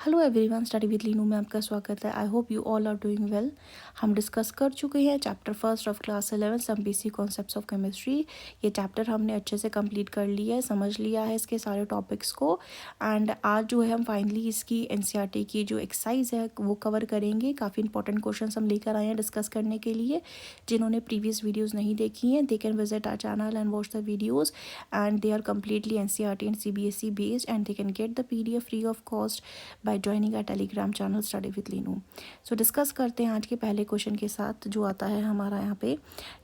Hello everyone, study with Leenu में आपका स्वागत है। I hope you all are doing well. हम डिस्कस कर चुके हैं chapter first of class 11 some basic concepts of chemistry. ये चैप्टर हमने अच्छे से कंप्लीट कर लिया है, समझ लिया है इसके सारे टॉपिक्स को। एंड आज जो है हम फाइनली इसकी एनसीईआरटी की जो एक्सरसाइज है वो कवर करेंगे। काफ़ी इंपॉर्टेंट क्वेश्चन हम लेकर आए हैं डिस्कस करने के लिए। जिन्होंने प्रीवियस वीडियोज़ नहीं देखी हैं they can visit our channel and watch the videos, and they are completely NCERT and CBSE based, and they can get the PDF free of cost by joining a Telegram channel study with Leenu. So discuss करते हैं आज के पहले question के साथ, जो आता है हमारा यहाँ पे।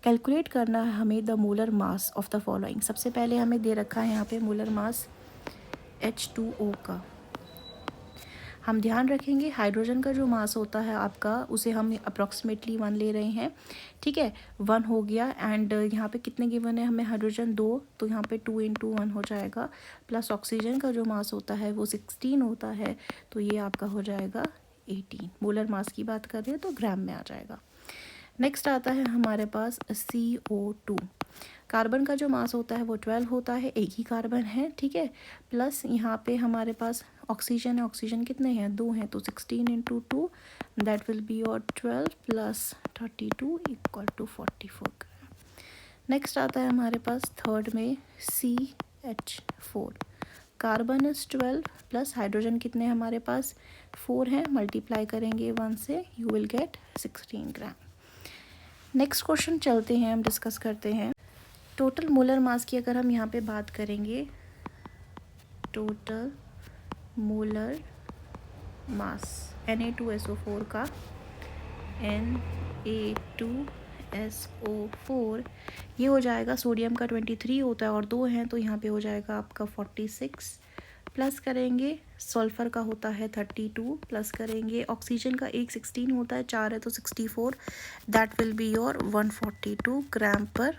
कैलकुलेट करना है हमें the molar mass of the following. सबसे पहले हमें दे रखा है यहाँ पे मोलर मास H2O का। हम ध्यान रखेंगे हाइड्रोजन का जो मास होता है आपका, उसे हम अप्रॉक्सीमेटली 1 ले रहे हैं। ठीक है, 1 हो गया। एंड यहाँ पे कितने गिवन है हमें हाइड्रोजन 2, तो यहाँ पे 2 × 1 हो जाएगा। प्लस ऑक्सीजन का जो मास होता है वो 16 होता है, तो ये आपका हो जाएगा 18। मोलर मास की बात कर रहे हैं तो ग्राम में आ जाएगा। नेक्स्ट आता है हमारे पास CO2। कार्बन का जो मास होता है वो 12 होता है, एक ही कार्बन है। ठीक है, प्लस यहाँ पे हमारे पास ऑक्सीजन है। ऑक्सीजन कितने हैं? 2 हैं, तो 16 × 2 that will be your 12 plus 32 = 44। Next आता है हमारे पास थर्ड में CH4। Carbon is 12 plus hydrogen कितने हमारे पास 4 हैं, मल्टीप्लाई करेंगे 1 से, you will gate 16 gram. Next question चलते हैं, हम डिस्कस करते हैं टोटल मोलर मास की। अगर हम यहाँ पे बात करेंगे टोटल मोलर मास Na2SO4 का, Na2SO4 ये हो जाएगा, सोडियम का 23 होता है और 2 हैं तो यहाँ पे हो जाएगा आपका 46। प्लस करेंगे सल्फ़र का होता है 32, प्लस करेंगे ऑक्सीजन का 16 होता है, 4 है तो 64, that will be your 142 gram per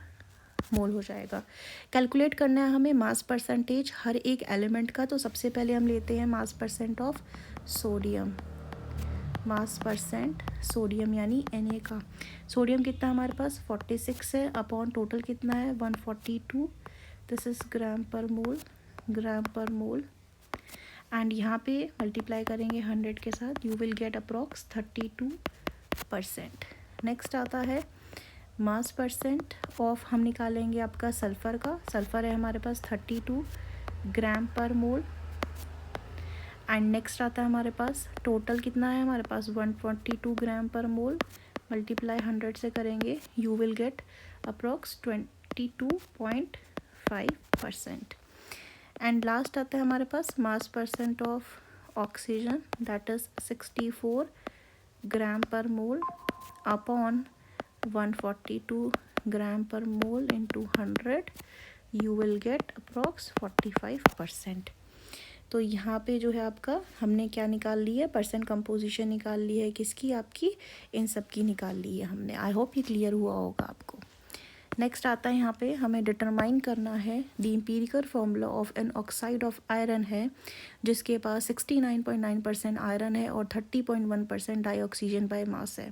मोल हो जाएगा। कैलकुलेट करना है हमें मास परसेंटेज हर एक एलिमेंट का। तो सबसे पहले हम लेते हैं मास percent of sodium. Mass percent sodium यानी Na का। सोडियम कितना हमारे पास 46 है, अपॉन टोटल कितना है 142, this is gram per mole, gram per mole. And यहाँ पे मल्टीप्लाई करेंगे 100 के साथ, you will get approx 32%। Next आता है मास परसेंट ऑफ, हम निकालेंगे आपका सल्फ़र का। सल्फ़र है हमारे पास 32 ग्राम पर मोल। एंड नेक्स्ट आता है हमारे पास टोटल कितना है हमारे पास 142 ग्राम पर मोल, मल्टीप्लाई 100 से करेंगे, you will get approx 22.5%। And last आता है हमारे पास mass percent of oxygen, that is 64 gram per mole upon 142 gram per mole into 100, you will get approx 45%। तो यहाँ पे जो है आपका हमने क्या निकाल ली है, परसेंट कंपोजिशन निकाल ली है, किसकी? आपकी इन सब की निकाल ली है हमने। आई होप ये क्लियर हुआ होगा आपको। नेक्स्ट आता है यहाँ पे हमें डिटरमाइन करना है the empirical formula of an oxide of iron है, जिसके पास 69.9% आयरन है और 30.1% डाई ऑक्सीजन बाय मास है।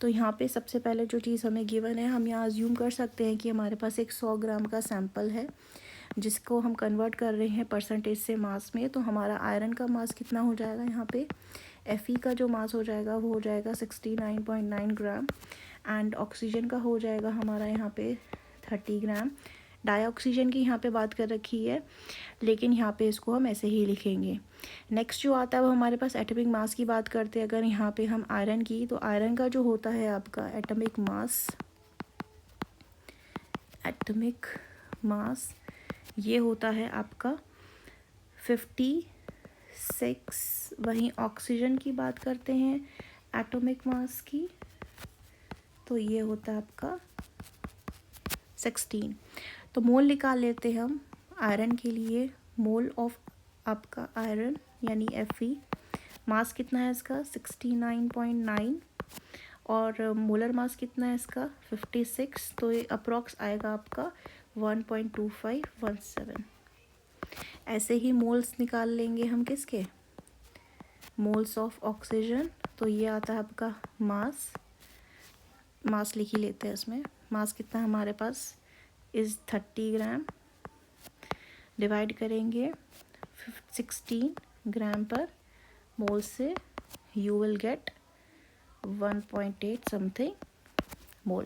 तो यहाँ पे सबसे पहले जो चीज़ हमें गिवन है, हम यहाँ अज्यूम कर सकते हैं कि हमारे पास एक 100 ग्राम का सैम्पल है, जिसको हम कन्वर्ट कर रहे हैं परसेंटेज से मास में। तो हमारा आयरन का मास कितना हो जाएगा यहाँ पे, Fe का जो मास हो जाएगा वो हो जाएगा 69.9 ग्राम, एंड ऑक्सीजन का हो जाएगा हमारा यहाँ पे 30 ग्राम। डाई ऑक्सीजन की यहाँ पे बात कर रखी है, लेकिन यहाँ पे इसको हम ऐसे ही लिखेंगे। नेक्स्ट जो आता है वो हमारे पास एटॉमिक मास की बात करते हैं। अगर यहाँ पे हम आयरन की, तो आयरन का जो होता है आपका एटॉमिक मास ये होता है आपका 56। वहीं ऑक्सीजन की बात करते हैं एटॉमिक मास की, तो ये होता है आपका 16। तो मोल निकाल लेते हैं हम आयरन के लिए। मोल ऑफ आपका आयरन यानी Fe, मास कितना है इसका 69.9, और मोलर मास कितना है इसका 56, तो ये अप्रॉक्स आएगा आपका 1.2517। ऐसे ही मोल्स निकाल लेंगे हम किसके, मोल्स ऑफ ऑक्सीजन। तो ये आता है आपका मास लिख ही लेते हैं इसमें। मास कितना हमारे पास इज़ 30 ग्राम, डिवाइड करेंगे 16 ग्राम पर मोल से यू विल गेट 1.8 समथिंग मोल।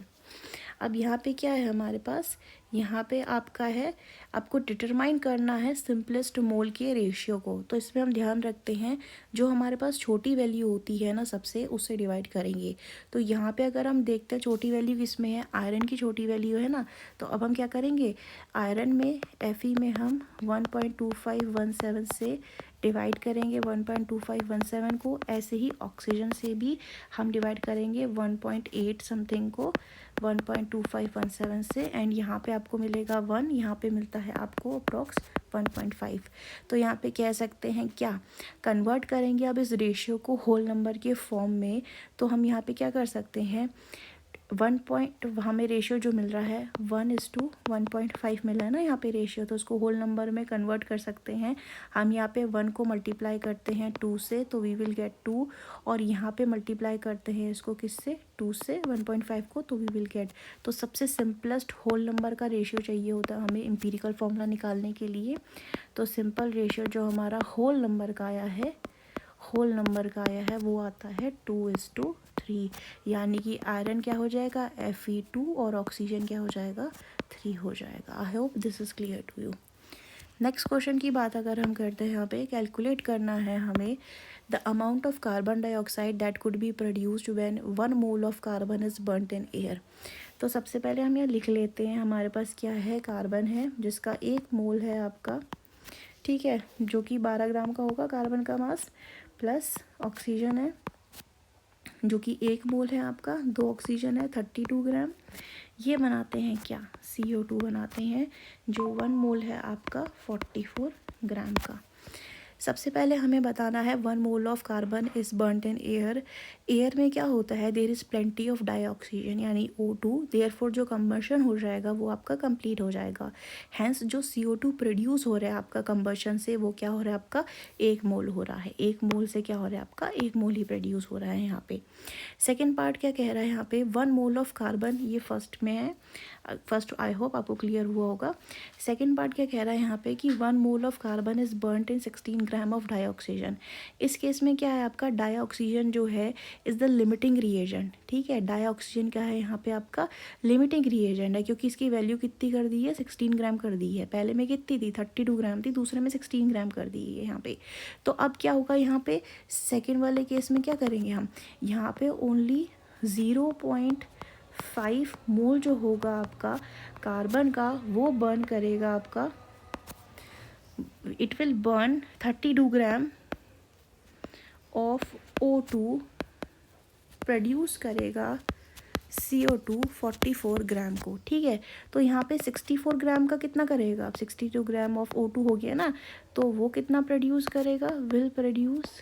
अब यहाँ पे क्या है हमारे पास, यहाँ पे आपका है, आपको डिटरमाइन करना है सिंपलेस्ट मोल के रेशियो को। तो इसमें हम ध्यान रखते हैं जो हमारे पास छोटी वैल्यू होती है ना सबसे, उससे डिवाइड करेंगे। तो यहाँ पे अगर हम देखते हैं छोटी वैल्यू किसमें है, आयरन की छोटी वैल्यू है ना। तो अब हम क्या करेंगे, आयरन में Fe में हम 1.2517 से डिवाइड करेंगे 1.2517 को। ऐसे ही ऑक्सीजन से भी हम डिवाइड करेंगे 1.8 समथिंग को 1.2517 से। एंड यहाँ पे आपको मिलेगा 1, यहाँ पे मिलता है आपको अप्रॉक्स 1.5। तो यहाँ पे कह सकते हैं क्या, कन्वर्ट करेंगे अब इस रेशियो को होल नंबर के फॉर्म में। तो हम यहाँ पे क्या कर सकते हैं, हमें रेशियो जो मिल रहा है 1:1.5 मिला है ना यहाँ पे रेशियो। तो उसको होल नंबर में कन्वर्ट कर सकते हैं हम। यहाँ पे 1 को मल्टीप्लाई करते हैं 2 से, तो वी विल गेट 2। और यहाँ पे मल्टीप्लाई करते हैं इसको किससे, 2 से 1.5 को, तो वी विल गेट। तो सबसे सिंपलेस्ट होल नंबर का रेशियो चाहिए होता है हमें एम्पिरिकल फॉर्मूला निकालने के लिए। तो सिंपल रेशियो जो हमारा होल नंबर का आया है वो आता है 2:3। यानी कि आयरन क्या हो जाएगा, Fe2, और ऑक्सीजन क्या हो जाएगा, 3 हो जाएगा। I hope this is clear to you. Next question की बात अगर हम करते हैं, यहाँ पे कैलकुलेट करना है हमें the amount of carbon dioxide that could be produced when 1 mole of carbon is burned in air. तो सबसे पहले हम यहाँ लिख लेते हैं, हमारे पास क्या है, कार्बन है जिसका 1 मोल है आपका, ठीक है, जो कि 12 ग्राम का होगा कार्बन का मास, प्लस ऑक्सीजन है जो कि 1 मोल है आपका, 2 ऑक्सीजन है 32 ग्राम। ये बनाते हैं क्या, CO2 बनाते हैं जो 1 मोल है आपका 44 ग्राम का। सबसे पहले हमें बताना है 1 mole of carbon is burned in air. Air में क्या होता है, there is plenty of dioxygen यानी O2, देयरफॉर जो कंबशन हो जाएगा वो आपका कंप्लीट हो जाएगा। हैंस जो CO2 प्रोड्यूस हो रहा है आपका कंबशन से, वो क्या हो रहा है आपका 1 मोल हो रहा है। 1 मोल से क्या हो रहा है आपका 1 मोल ही प्रोड्यूस हो रहा है यहाँ पे। सेकेंड पार्ट क्या कह रहा है यहाँ पे, 1 मोल ऑफ कार्बन, ये फर्स्ट में है, फर्स्ट आई होप आपको क्लियर हुआ होगा। सेकेंड पार्ट क्या कह रहा है यहाँ पे कि 1 mole of carbon is burned in 16 gram of dioxygen. इस केस में क्या है आपका, डाइऑक्सीजन जो है इज़ द लिमिटिंग रिएजेंट, ठीक है। डाइऑक्सीजन क्या है यहाँ पे आपका लिमिटिंग रिएजेंट है, क्योंकि इसकी वैल्यू कितनी कर दी है, 16 ग्राम कर दी है। पहले में कितनी थी, 32 ग्राम थी, दूसरे में 16 ग्राम कर दी है यहाँ पे। तो अब क्या होगा यहाँ पे, सेकेंड वाले केस में क्या करेंगे हम, यहाँ पे ओनली 0.5 मोल जो होगा आपका कार्बन का, वो बर्न करेगा आपका, it will burn 32 gram of O2, produce करेगा CO2 44 ग्राम को, ठीक है। तो यहाँ पे 64 ग्राम का कितना करेगा, अब 62 ग्राम ऑफ O2 हो गया ना, तो वो कितना प्रोड्यूस करेगा, will produce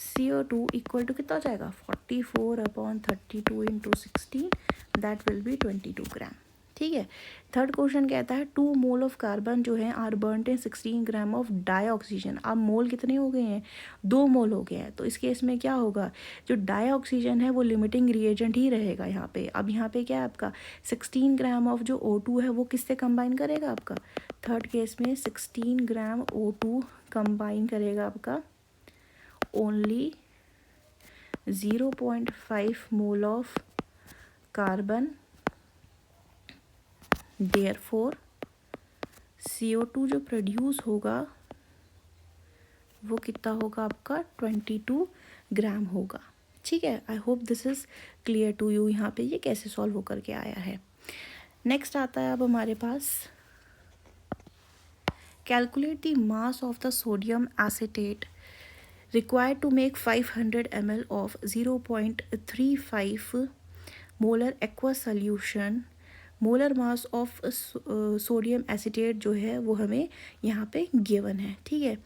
CO2 equal to कितना हो जाएगा 44/32 इंटू 16, दैट विल बी 22 ग्राम, ठीक है। थर्ड क्वेश्चन कहता है 2 मोल ऑफ कार्बन जो है are burned in 16 gram of dioxygen. अब मोल कितने हो गए हैं, 2 मोल हो गए हैं। तो इस केस में क्या होगा, जो डाइऑक्सीजन है वो लिमिटिंग रिएजेंट ही रहेगा यहाँ पे। अब यहाँ पे क्या है आपका 16 ग्राम ऑफ जो O2 है वो किससे कंबाइन करेगा आपका, थर्ड केस में 16 ग्राम O2 कंबाइन करेगा आपका only 0.5 mole of carbon, therefore CO2 जो प्रोड्यूस होगा वो कितना होगा आपका 22 ग्राम होगा, ठीक है। I hope this is clear to you, यहाँ पे ये कैसे सॉल्व होकर के आया है। नेक्स्ट आता है अब हमारे पास, calculate the mass of the sodium acetate required to make 500 ml of 0.35 molar aqueous solution। Molar mass of sodium acetate जो है वो हमें यहाँ पे गिवन है, ठीक है।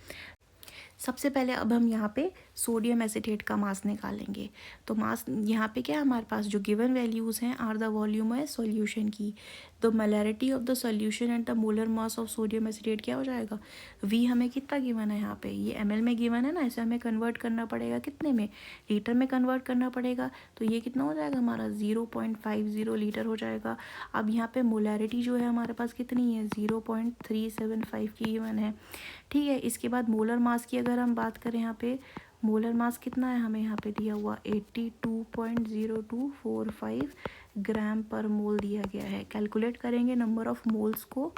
सबसे पहले अब हम यहाँ पे सोडियम एसीटेट का मास निकालेंगे। तो मास यहाँ पे क्या है हमारे पास, जो गिवन वैल्यूज़ हैं आर द वॉल्यूम है सॉल्यूशन की। The molarity of the solution and the molar mass of sodium acetate क्या हो जाएगा, V हमें कितना गिवन है यहाँ पे, ये ml में गिवन है ना, इसे हमें कन्वर्ट करना पड़ेगा कितने में, लीटर में कन्वर्ट करना पड़ेगा। तो ये कितना हो जाएगा हमारा 0.50 लीटर हो जाएगा। अब यहाँ पे मोलैरिटी जो है हमारे पास कितनी है, 0.375 की गिवन है, ठीक है। इसके बाद मोलर मास की अगर हम बात करें, यहाँ पे मोलर मास कितना है हमें यहाँ पे दिया हुआ 82.0245 ग्राम पर मोल दिया गया है। कैलकुलेट करेंगे नंबर ऑफ मोल्स को,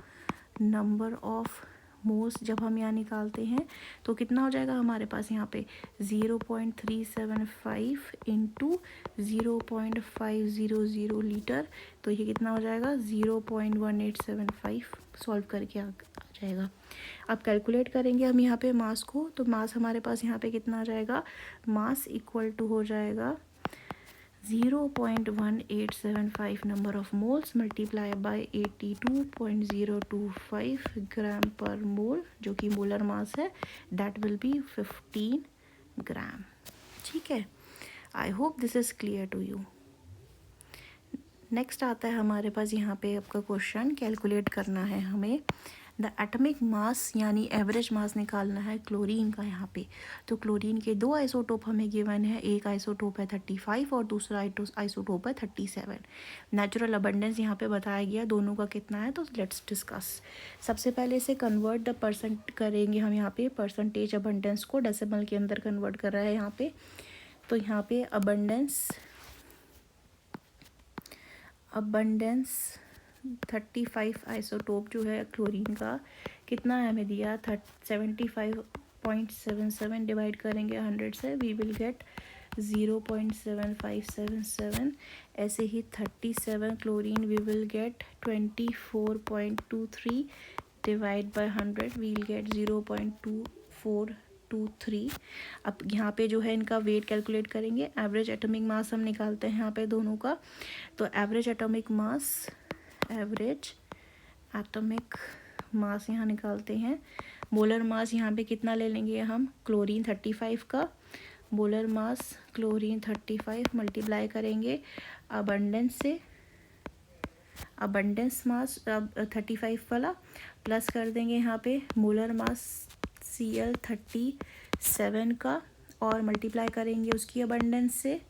नंबर ऑफ मोल्स जब हम यहाँ निकालते हैं तो कितना हो जाएगा हमारे पास यहाँ पे 0.375 इंटू 0.500 लीटर, तो ये कितना हो जाएगा 0.1875 सॉल्व करके आ जाएगा। अब कैलकुलेट करेंगे हम यहाँ पे मास को, तो मास हमारे पास यहाँ पे कितना आ जाएगा, मास इक्वल टू हो जाएगा 0.1875 number of moles multiply by 82.025 gram per मोल, जो कि मोलर मास है, दैट विल बी 15 ग्राम। ठीक है, I hope this is clear to you. Next आता है हमारे पास यहाँ पे आपका क्वेश्चन, कैलकुलेट करना है हमें द एटॉमिक मास, यानी एवरेज मास निकालना है क्लोरीन का यहाँ पे। तो क्लोरीन के दो आइसोटोप हमें गिवन है, एक आइसोटोप है 35 और दूसरा आइसोटोप है 37। नेचुरल अबंडेंस यहाँ पे बताया गया दोनों का कितना है, तो लेट्स डिस्कस। सबसे पहले इसे कन्वर्ट द परसेंट करेंगे हम यहाँ पे, परसेंटेज अबंडेंस को डेसिमल के अंदर कन्वर्ट कर रहा है यहाँ पे। तो यहाँ पे अबंडेंस 35 आइसोटोप जो है क्लोरीन का कितना है हमें दिया 75.77 डिवाइड करेंगे 100 से, वी विल गेट 0.7577। ऐसे ही 37 chlorine we will get 24.23 divide by 100, we will get 0.2423। अब यहाँ पे जो है इनका वेट कैलकुलेट करेंगे, एवरेज एटॉमिक मास हम निकालते हैं यहाँ पे दोनों का। तो एवरेज एटॉमिक मास यहाँ निकालते हैं। मोलर मास यहाँ पे कितना ले लेंगे हम, क्लोरीन 35 का मोलर मास, क्लोरीन 35 मल्टीप्लाई करेंगे अबंडेंस से, अबंडेंस मास 35 वाला, प्लस कर देंगे यहाँ पे मोलर मास Cl 37 का और मल्टीप्लाई करेंगे उसकी अबंडेंस से।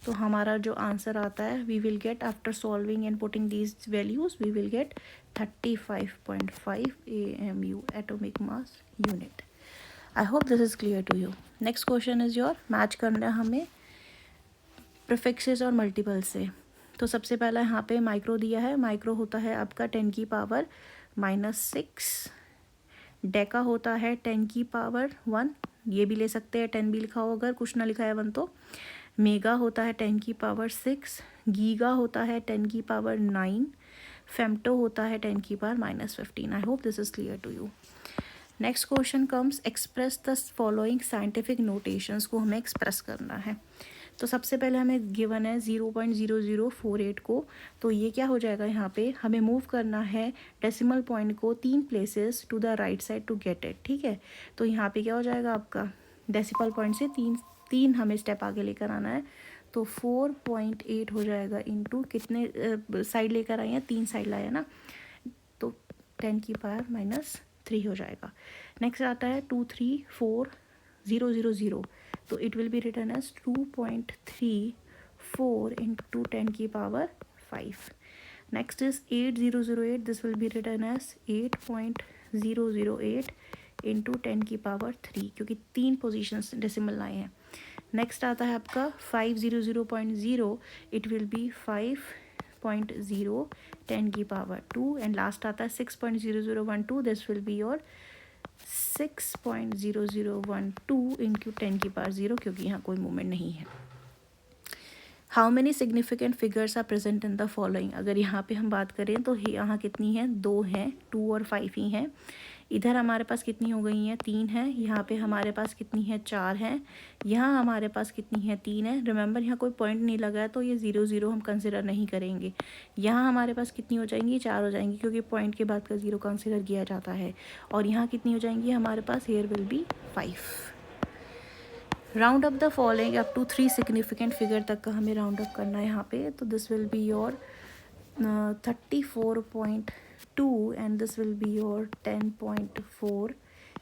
तो हमारा जो आंसर आता है, we will get after solving and putting these values, we will get 35.5 AMU atomic mass unit. I hope this is clear to you. Next question is your, match करना है हमें प्रीफिक्सेस और मल्टीपल से। तो सबसे पहला यहाँ पे माइक्रो दिया है, माइक्रो होता है आपका 10 की पावर -6, डेका होता है 10 की पावर 1, ये भी ले सकते हैं 10 भी लिखा हो अगर कुछ ना लिखा है 1 तो। मेगा होता है 10 की पावर 6, गीगा होता है 10 की पावर 9, फेम्टो होता है 10 की power -15। I hope this is clear to you. Next question comes, express the following scientific notations को हमें एक्सप्रेस करना है। तो सबसे पहले हमें गिवन है 0.0048 को, तो ये क्या हो जाएगा, यहाँ पे हमें मूव करना है डेसिमल पॉइंट को 3 places to the right side to get it. ठीक है, तो यहाँ पे क्या हो जाएगा आपका, डेसिमल पॉइंट से तीन हमें स्टेप आगे लेकर आना है। तो 4.8 हो जाएगा इंटू कितने साइड लेकर आए हैं, 3 साइड लाए ना, तो 10 की पावर -3 हो जाएगा। नेक्स्ट आता है 234,000, तो it will be written as 2.34 into 10 की power 5। Next is 8008, this will be written as 8.008 into 10 की पावर 3, क्योंकि 3 पोजिशंस डेसिमल आए हैं। नेक्स्ट आता है आपका 500.0, इट विल बी 5.0 10 की पावर 2, एंड लास्ट आता है 6.0012, this will be your 6.0012 into 10 की पावर 0, क्योंकि यहाँ कोई मूवमेंट नहीं है। How many significant figures are present in the following, अगर यहाँ पे हम बात करें तो यहाँ कितनी है, 2 हैं, 2 और 5 ही हैं। इधर हमारे पास कितनी हो गई हैं, 3 है। यहाँ पे हमारे पास कितनी है, 4 हैं। यहाँ हमारे पास कितनी है, 3 है। रिमेंबर यहाँ कोई पॉइंट नहीं लगा है तो ये 0 हम कंसिडर नहीं करेंगे। यहाँ हमारे पास कितनी हो जाएंगी, 4 हो जाएंगी, क्योंकि पॉइंट के बाद का 0 कंसिडर किया जाता है। और यहाँ कितनी हो जाएंगी हमारे पास, here will be 5। Round up the following up to 3 significant figure तक का हमें राउंड अप करना है यहाँ पे। तो this will be your 34.2 and this will be your 10.4,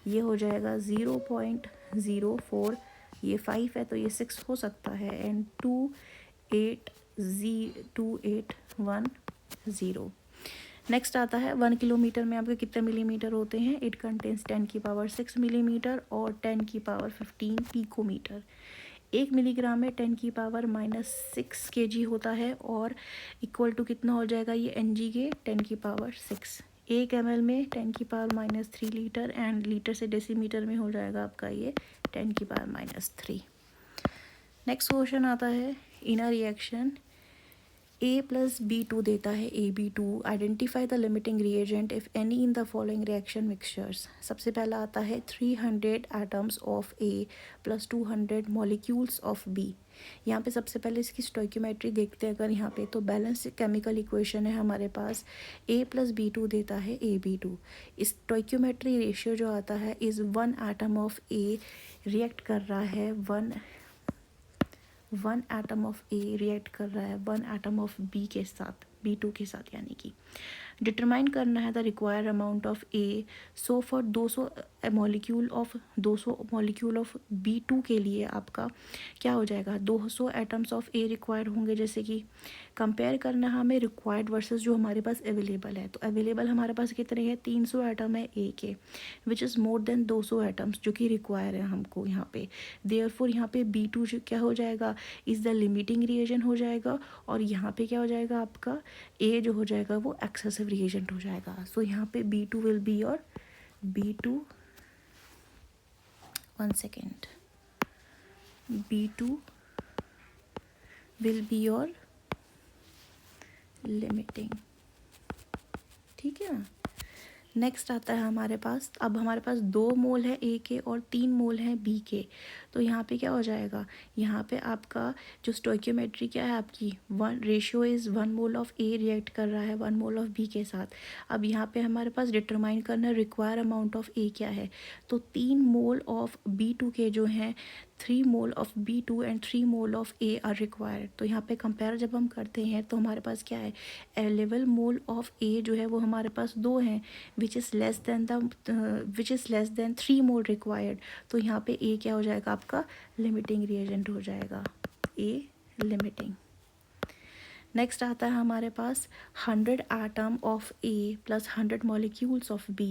ये हो जाएगा 0.04, ये 5 है तो ये 6 हो सकता है, एंड 2810। नेक्स्ट आता है 1 किलोमीटर में आपके कितने मिलीमीटर होते हैं, इट कंटेन्स 10⁶ मिलीमीटर और 10⁻15 पिकोमीटर। 1 मिलीग्राम में 10⁻⁻6 kg होता है और इक्वल टू कितना हो जाएगा ये Ng के 10⁻6। 1 ml में 10⁻³ लीटर एंड लीटर से डेसीमीटर में हो जाएगा आपका ये 10⁻3। नेक्स्ट क्वेश्चन आता है इन अ रिएक्शन A + B2 देता है AB2, identify the limiting reagent if any in the following reaction mixtures. सबसे पहला आता है 300 atoms of A + 200 molecules of B। यहाँ पे सबसे पहले इसकी स्टोइकियोमेट्री देखते हैं अगर यहाँ पे, तो बैलेंस केमिकल इक्वेशन है हमारे पास, A + B2 देता है AB2। इस स्टोइकियोमेट्री रेशियो जो आता है is 1 atom of A react कर रहा है 1 एटम ऑफ A रिएक्ट कर रहा है 1 एटम ऑफ B के साथ, B2 के साथ, यानी कि डिटरमाइन करना है the required amount of A। So for 200 molecule of B2 के लिए आपका क्या हो जाएगा, 200 एटम्स ऑफ A रिक्वायर्ड होंगे। जैसे कि कंपेयर करना है हमें रिक्वायर्ड वर्सेस जो हमारे पास अवेलेबल है, तो अवेलेबल हमारे पास कितने हैं, 300 एटम है A के, which is more than 200 atoms जो कि रिक्वायर है हमको यहाँ पे। देयरफॉर यहाँ पे B2 जो क्या हो जाएगा, इज़ द लिमिटिंग रिएजेंट हो जाएगा, और यहाँ पे क्या हो जाएगा आपका A जो हो जाएगा वो एक्सेसिव रिएजेंट हो जाएगा। सो यहाँ पे B2 will be your B2 will be your limiting, ठीक है ना। नेक्स्ट आता है हमारे पास, अब हमारे पास 2 मोल है A के और 3 मोल हैं B के, तो यहाँ पे क्या हो जाएगा, यहाँ पे आपका जो स्टोइकियोमेट्री क्या है आपकी, 1 ratio is 1 mole of A react कर रहा है 1 मोल ऑफ B के साथ। अब यहाँ पे हमारे पास डिटरमाइन करना रिक्वायर अमाउंट ऑफ A क्या है, तो 3 मोल ऑफ B2 के जो हैं 3 mole of B2 and 3 mole of A are required. तो यहाँ पे कंपेयर जब हम करते हैं तो हमारे पास क्या है, अवेलेबल मोल ऑफ A जो है वो हमारे पास 2 हैं, which is less than 3 mole required. तो यहाँ पे A क्या हो जाएगा आपका, लिमिटिंग रिएजेंट हो जाएगा, A लिमिटिंग। नेक्स्ट आता है हमारे पास 100 atom of A + 100 molecules of B।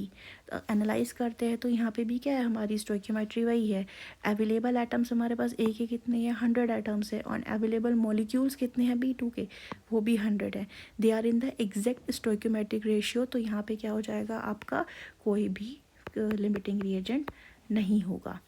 Analyse करते हैं तो यहाँ पे भी क्या है, हमारी स्टोइकियोमेट्री वही है। अवेलेबल एटम्स हमारे पास A के कितने हैं, 100 एटम्स है, और अवेलेबल मॉलिक्यूल्स कितने हैं B2 के, वो भी 100 है। They are in the exact stoichiometric ratio, तो यहाँ पे क्या हो जाएगा आपका, कोई भी लिमिटिंग रिएजेंट नहीं होगा।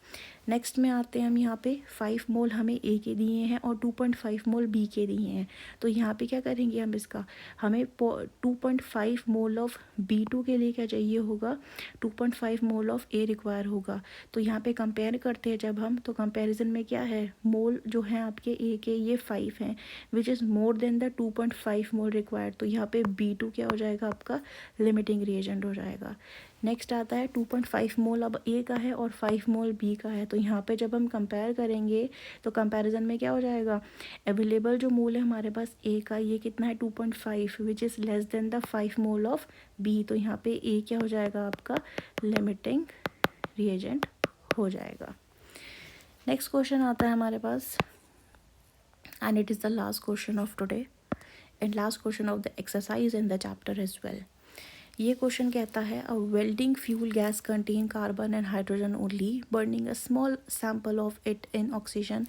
नेक्स्ट में आते हैं हम, यहाँ पे 5 मोल हमें A के दिए हैं और 2.5 मोल B के दिए हैं। तो यहाँ पे क्या करेंगे हम, इसका हमें 2.5 मोल ऑफ B2 के लिए क्या चाहिए होगा, 2.5 मोल ऑफ A रिक्वायर होगा। तो यहाँ पे कंपेयर करते हैं जब हम, तो कंपैरिजन में क्या है, मोल जो हैं आपके A के ये 5 हैं, which is more than the 2.5 mole required. तो यहाँ पे B2 क्या हो जाएगा आपका, लिमिटिंग रिएजेंट हो जाएगा। नेक्स्ट आता है 2.5 मोल अब A का है और 5 मोल B का है, तो यहाँ पे जब हम कंपेयर करेंगे तो कंपैरिजन में क्या हो जाएगा, अवेलेबल जो मोल है हमारे पास A का ये कितना है 2.5, which is less than the 5 mole of B। तो यहाँ पे A क्या हो जाएगा आपका, लिमिटिंग रिएजेंट हो जाएगा। नेक्स्ट क्वेश्चन आता है हमारे पास, and it is the last question of today and last question of the exercise in the chapter as well. ये क्वेश्चन कहता है, a welding fuel gas contain carbon and hydrogen only, burning a small sample of it in oxygen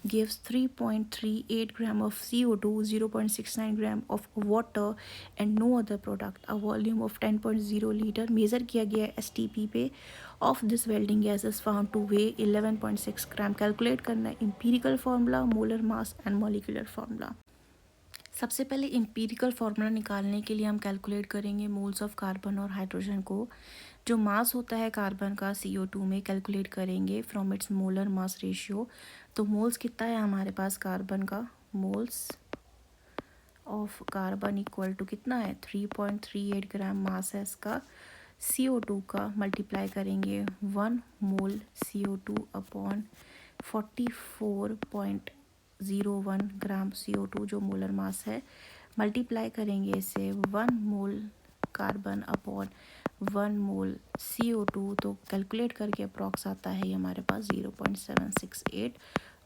gives 3.38 gram of CO2, 0.69 gram of water and no other product. A volume of 10.0 litre measure किया गया STP पे of this welding gas is found two way 11.6 gram. Calculate करना है empirical formula, molar mass and molecular formula. सबसे पहले empirical formula निकालने के लिए हम कैलकुलेट करेंगे मोल्स ऑफ कार्बन और हाइड्रोजन को। जो मास होता है कार्बन का CO2 में कैलकुलेट करेंगे from its molar mass ratio. तो मोल्स कितना है हमारे पास कार्बन का, moles of carbon equal to कितना है 3.38 ग्राम मास है इसका। CO2 का मल्टीप्लाई करेंगे 1 मोल CO2 अपॉन 44.01 ग्राम CO2 जो मोलर मास है, मल्टीप्लाई करेंगे इसे 1 मोल कार्बन अपॉन 1 मोल CO2, तो कैलकुलेट करके अप्रॉक्स आता है हमारे पास 0.768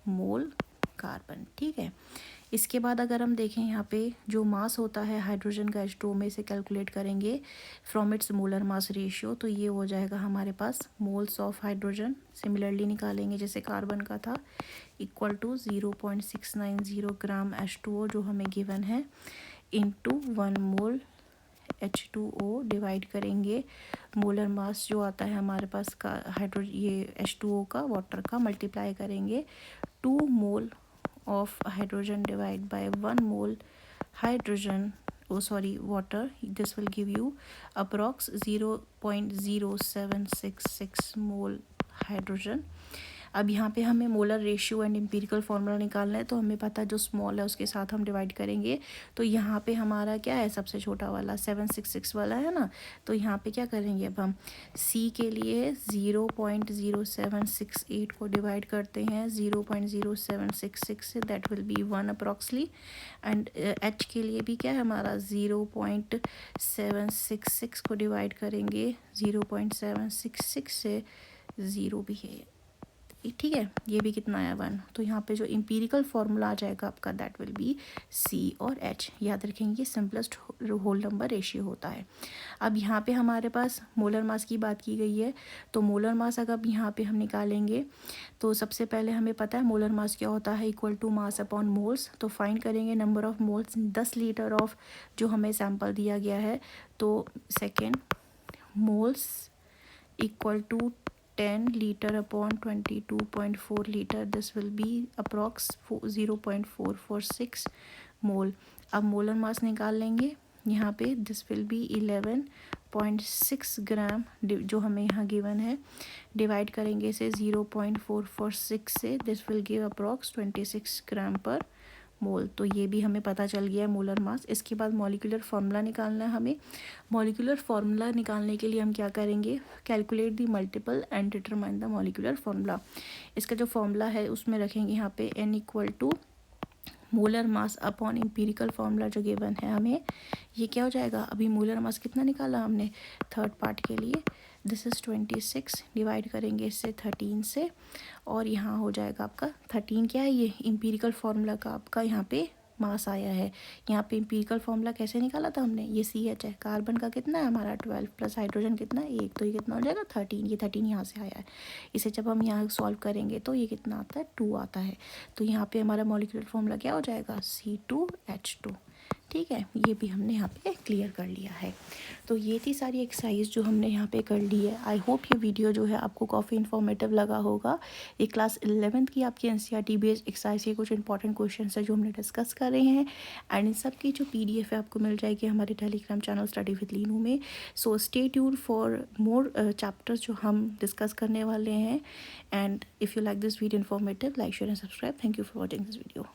मोल कार्बन। ठीक है, इसके बाद अगर हम देखें यहाँ पे जो मास होता है हाइड्रोजन का H2O में से कैलकुलेट करेंगे from its molar mass ratio, तो ये हो जाएगा हमारे पास मोल्स ऑफ हाइड्रोजन। सिमिलरली निकालेंगे जैसे कार्बन का था, इक्वल टू 0.690 ग्राम H2O जो हमें गिवन है इनटू 1 मोल H2O, डिवाइड करेंगे मोलर मास जो आता है हमारे पास का ये H2O का वाटर का, मल्टीप्लाई करेंगे 2 मोल of hydrogen divide by 1 mole hydrogen, water. This will give you approx 0.0766 mole hydrogen. अब यहाँ पे हमें molar ratio and empirical formula निकालना है, तो हमें पता है जो स्मॉल है उसके साथ हम डिवाइड करेंगे। तो यहाँ पे हमारा क्या है, सबसे छोटा वाला 766 वाला है ना, तो यहाँ पे क्या करेंगे, अब हम C के लिए 0.0768 को डिवाइड करते हैं 0.0766 से, that will be 1 approximately. And H के लिए भी क्या है हमारा 0.766 को डिवाइड करेंगे 0.766 से, 0 भी है, ठीक है, ये भी कितना आया 1। तो यहाँ पे जो एम्पिरिकल फार्मूला आ जाएगा आपका दैट विल बी C और H। याद रखेंगे सिंपलेस्ट होल नंबर रेशियो होता है। अब यहाँ पे हमारे पास मोलर मास की बात की गई है, तो मोलर मास अगर यहाँ पे हम निकालेंगे तो सबसे पहले हमें पता है मोलर मास क्या होता है, equal to mass upon moles. तो फाइंड करेंगे number of moles 10 litre of जो हमें सैम्पल दिया गया है, तो second moles equal to 10 liter upon 22.4 liter, this will be approx 0.446 मोल। अब मोलर मास निकाल लेंगे यहाँ पे, दिस विल बी 11.6 ग्राम जो हमें यहाँ गिवन है, डिवाइड करेंगे इसे 0.446 से, this will give approx 26 gram per मोल। तो ये भी हमें पता चल गया है मोलर मास। इसके बाद मॉलिक्यूलर फार्मूला निकालना है हमें। मॉलिक्यूलर फार्मूला निकालने के लिए हम क्या करेंगे, calculate the multiple and determine the molecular formula. इसका जो फार्मूला है उसमें रखेंगे यहाँ पे N equal to molar mass upon empirical formula जो गिवन है हमें, ये क्या हो जाएगा, अभी मोलर मास कितना निकाला हमने थर्ड पार्ट के लिए, दिस इज़ 26, डिवाइड करेंगे इससे 13 से, और यहाँ हो जाएगा आपका 13 क्या है, ये एम्पिरिकल फार्मूला का आपका यहाँ पे मास आया है। यहाँ पे एम्पिरिकल फार्मूला कैसे निकाला था हमने, ये CH है, कार्बन का कितना है हमारा 12 प्लस हाइड्रोजन कितना है 1, तो ये कितना हो जाएगा 13, ये 13 यहाँ से आया है। इसे जब हम यहाँ सॉल्व करेंगे तो ये कितना आता है 2 आता है। तो यहाँ पे हमारा मॉलिक्यूलर फार्मूला क्या हो जाएगा C2H2। ठीक है, ये भी हमने यहाँ पे क्लियर कर लिया है। तो ये थी सारी एक्सरसाइज जो हमने यहाँ पे कर ली है। आई होप ये वीडियो जो है आपको काफ़ी इन्फॉर्मेटिव लगा होगा। ये क्लास 11th की आपकी NCERT बेस्ड एक्सरसाइज के कुछ इंपॉर्टेंट क्वेश्चन है जो हमने डिस्कस कर रहे हैं, एंड इन सब की जो PDF है आपको मिल जाएगी हमारे Telegram channel study with Leenu में। So stay tuned for more chapters जो हम डिस्कस करने वाले हैं। And if you like this video informative, like share and subscribe. Thank you for watching this video.